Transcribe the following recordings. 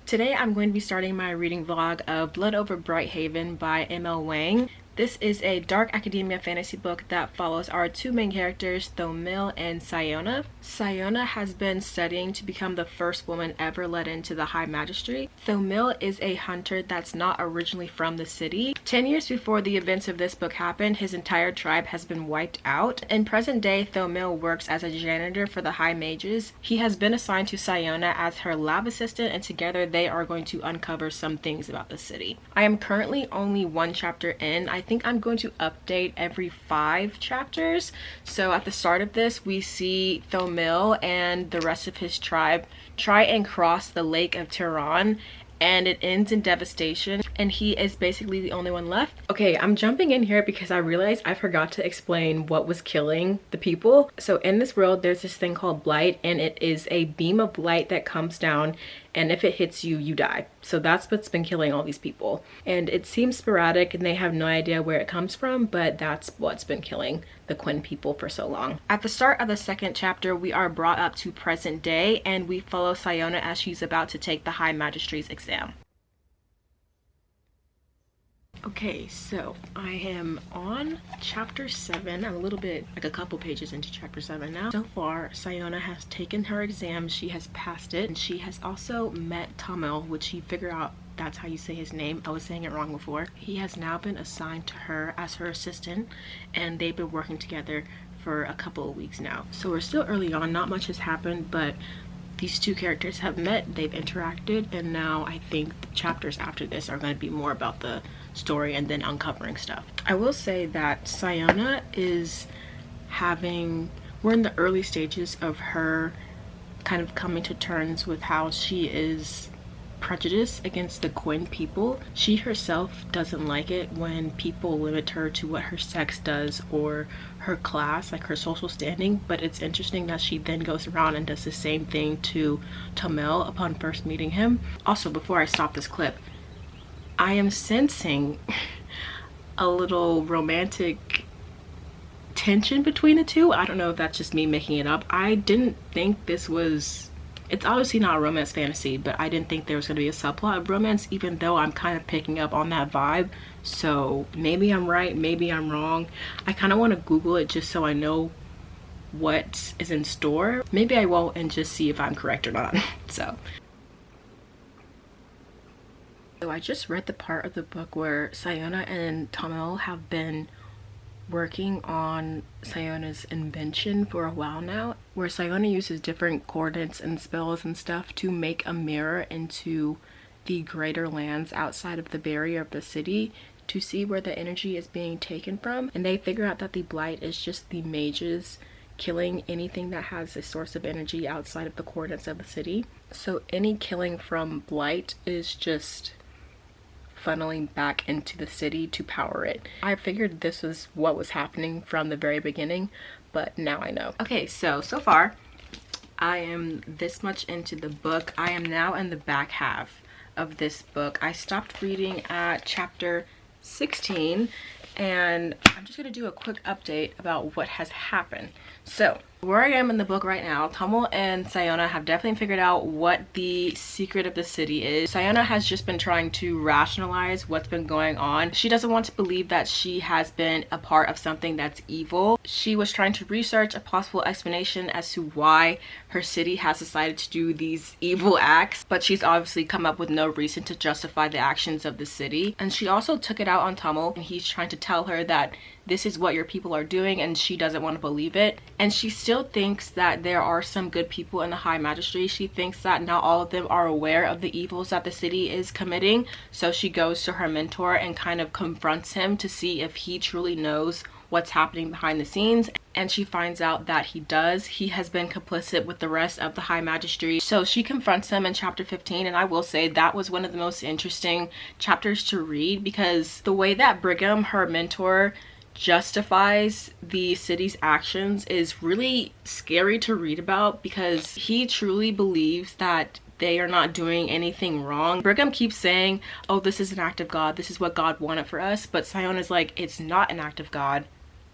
Today I'm going to be starting my reading vlog of Blood Over Brighthaven by M.L. Wang. This is a dark academia fantasy book that follows our two main characters, Thomil and Sciona. Sciona has been studying to become the first woman ever let into the High Magistry. Thomil is a hunter that's not originally from the city. 10 years before the events of this book happened, his entire tribe has been wiped out. In present day, Thomil works as a janitor for the High Mages. He has been assigned to Sciona as her lab assistant, and together they are going to uncover some things about the city. I am currently only one chapter in. I think I'm going to update every 5 chapters. So at the start of this, we see Thomil and the rest of his tribe try and cross the lake of Tiran, and it ends in devastation, and he is basically the only one left. Okay, I'm jumping in here because I realized I forgot to explain what was killing the people. So in this world, there's this thing called blight, and it is a beam of light that comes down, and if it hits you, you die. So that's what's been killing all these people. And it seems sporadic, and they have no idea where it comes from, but that's what's been killing the Quinn people for so long. At the start of the second chapter, we are brought up to present day, and we follow Sciona as she's about to take the High Magistry's exam. Okay, so I am on chapter 7. I'm a little bit, like a couple pages into chapter 7 now. So far, Sciona has taken her exam. She has passed it, and she has also met Thomil, which you figure out that's how you say his name. I was saying it wrong before. He has now been assigned to her as her assistant, and they've been working together for a couple of weeks now. So we're still early on, not much has happened, but these two characters have met, they've interacted, and now I think the chapters after this are going to be more about the story and then uncovering stuff. I will say that Sciona is we're in the early stages of her kind of coming to terms with how she is prejudiced against the Quinn people. She herself doesn't like it when people limit her to what her sex does or her class, like her social standing, but it's interesting that she then goes around and does the same thing to Thomil upon first meeting him. Also, before I stop this clip, I am sensing a little romantic tension between the two. I don't know if that's just me making it up. I didn't think this was, it's obviously not a romance fantasy, but I didn't think there was going to be a subplot of romance, even though I'm kind of picking up on that vibe. So maybe I'm right, maybe I'm wrong. I kind of want to Google it just so I know what is in store. Maybe I won't, and just see if I'm correct or not. So I just read the part of the book where Sciona and Thomil have been working on Ciona's invention for a while now, where Sciona uses different coordinates and spells and stuff to make a mirror into the greater lands outside of the barrier of the city to see where the energy is being taken from. And they figure out that the blight is just the mages killing anything that has a source of energy outside of the coordinates of the city. So any killing from blight is just funneling back into the city to power it. I figured this was what was happening from the very beginning, but now I know. Okay, so far I am this much into the book. I am now in the back half of this book. I stopped reading at chapter 16, and I'm just gonna do a quick update about what has happened. So where I am in the book right now, Thomil and Sciona have definitely figured out what the secret of the city is. Sciona has just been trying to rationalize what's been going on. She doesn't want to believe that she has been a part of something that's evil. She was trying to research a possible explanation as to why her city has decided to do these evil acts, but she's obviously come up with no reason to justify the actions of the city. And she also took it out on Thomil, and he's trying to tell her that this is what your people are doing, and she doesn't want to believe it. And she still thinks that there are some good people in the High Magistry. She thinks that not all of them are aware of the evils that the city is committing. So she goes to her mentor and kind of confronts him to see if he truly knows what's happening behind the scenes. And she finds out that he does. He has been complicit with the rest of the High Magistry. So she confronts him in chapter 15, and I will say that was one of the most interesting chapters to read, because the way that Brigham, her mentor, justifies the city's actions is really scary to read about, because he truly believes that they are not doing anything wrong. Brigham keeps saying, oh, this is an act of God, this is what God wanted for us, but Siona's like, it's not an act of God,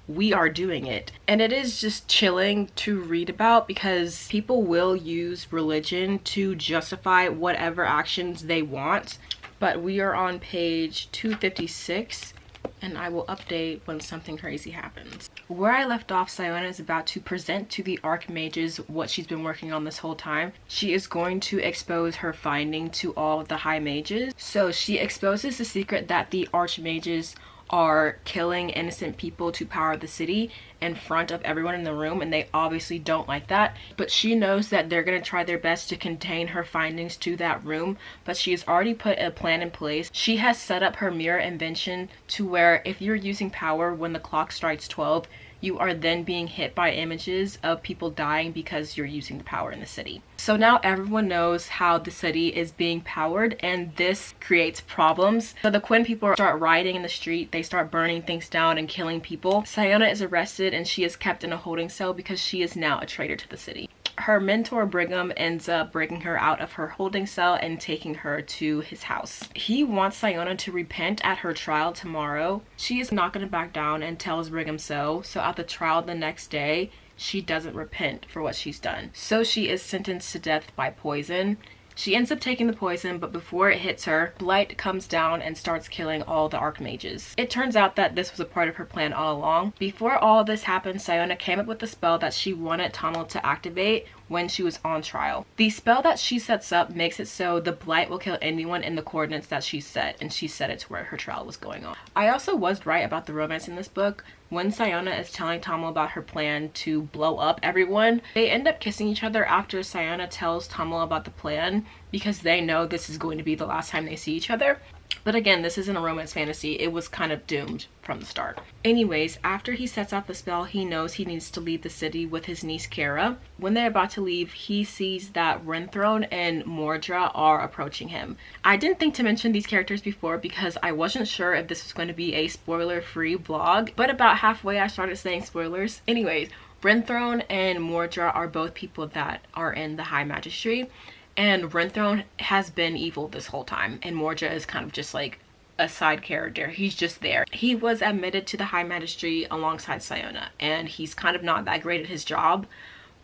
we are doing it. And it is just chilling to read about because people will use religion to justify whatever actions they want. But we are on page 256, and I will update when something crazy happens. Where I left off, Sciona is about to present to the archmages what she's been working on this whole time. She is going to expose her finding to all of the high mages. So she exposes the secret that the archmages are killing innocent people to power the city in front of everyone in the room, and they obviously don't like that. But she knows that they're going to try their best to contain her findings to that room, but she has already put a plan in place. She has set up her mirror invention to where if you're using power when the clock strikes 12, you are then being hit by images of people dying because you're using the power in the city. So now everyone knows how the city is being powered, and this creates problems. So the Quinn people start rioting in the street, they start burning things down and killing people. Sciona is arrested and she is kept in a holding cell because she is now a traitor to the city. Her mentor Brigham ends up breaking her out of her holding cell and taking her to his house. He wants Sciona to repent at her trial tomorrow. She is not going to back down and tells Brigham so. So at the trial the next day, she doesn't repent for what she's done. So she is sentenced to death by poison. She ends up taking the poison, but before it hits her, Blight comes down and starts killing all the archmages. It turns out that this was a part of her plan all along. Before all of this happened, Sciona came up with a spell that she wanted Thomil to activate when she was on trial. The spell that she sets up makes it so the Blight will kill anyone in the coordinates that she set, and she set it to where her trial was going on. I also was right about the romance in this book. When Sciona is telling Thomil about her plan to blow up everyone, they end up kissing each other after Sciona tells Thomil about the plan because they know this is going to be the last time they see each other. But again, this isn't a romance fantasy. It was kind of doomed from the start. Anyways, after he sets out the spell, he knows he needs to leave the city with his niece Kara. When they're about to leave, he sees that Renthron and Mordra are approaching him. I didn't think to mention these characters before because I wasn't sure if this was going to be a spoiler-free vlog, but about halfway I started saying spoilers. Anyways, Renthron and Mordra are both people that are in the High Magistry. And Renthron has been evil this whole time, and Mordra is kind of just like a side character. He's just there. He was admitted to the High Magistry alongside Sciona, and he's kind of not that great at his job,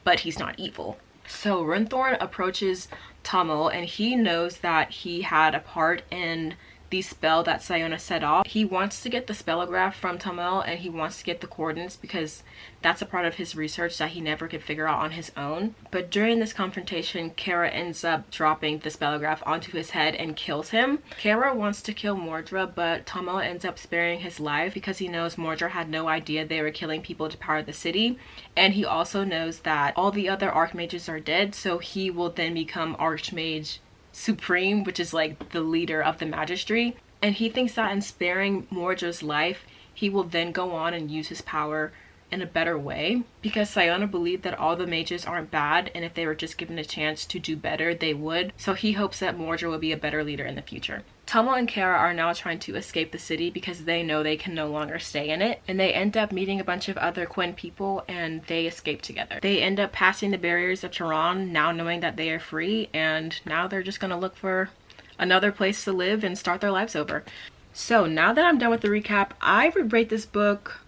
but he's not evil. So Renthron approaches Thomil, and he knows that he had a part in the spell that Sciona set off. He wants to get the spellograph from Thomil, and he wants to get the coordinates because that's a part of his research that he never could figure out on his own. But during this confrontation, Kara ends up dropping the spellograph onto his head and kills him. Kara wants to kill Mordra, but Thomil ends up sparing his life because he knows Mordra had no idea they were killing people to power the city. And he also knows that all the other archmages are dead, so he will then become Archmage Supreme, which is like the leader of the Magistry. And he thinks that in sparing Mordra's life, he will then go on and use his power in a better way, because Sciona believed that all the mages aren't bad, and if they were just given a chance to do better, they would. So he hopes that Mordra will be a better leader in the future. Thomil and Kara are now trying to escape the city because they know they can no longer stay in it, and they end up meeting a bunch of other Quinn people and they escape together. They end up passing the barriers of Tiran, now knowing that they are free, and now they're just gonna look for another place to live and start their lives over. So now that I'm done with the recap, I would rate this book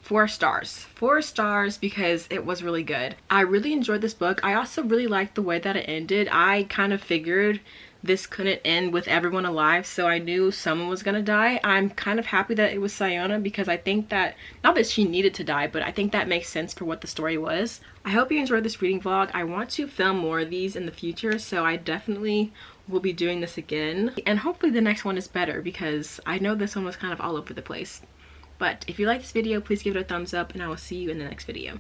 4 stars. 4 stars because it was really good. I really enjoyed this book. I also really liked the way that it ended. I kind of figured this couldn't end with everyone alive, so I knew someone was gonna die. I'm kind of happy that it was Sciona because I think that, not that she needed to die, but I think that makes sense for what the story was. I hope you enjoyed this reading vlog. I want to film more of these in the future, so I definitely will be doing this again. And hopefully the next one is better because I know this one was kind of all over the place. But if you like this video, please give it a thumbs up, and I will see you in the next video.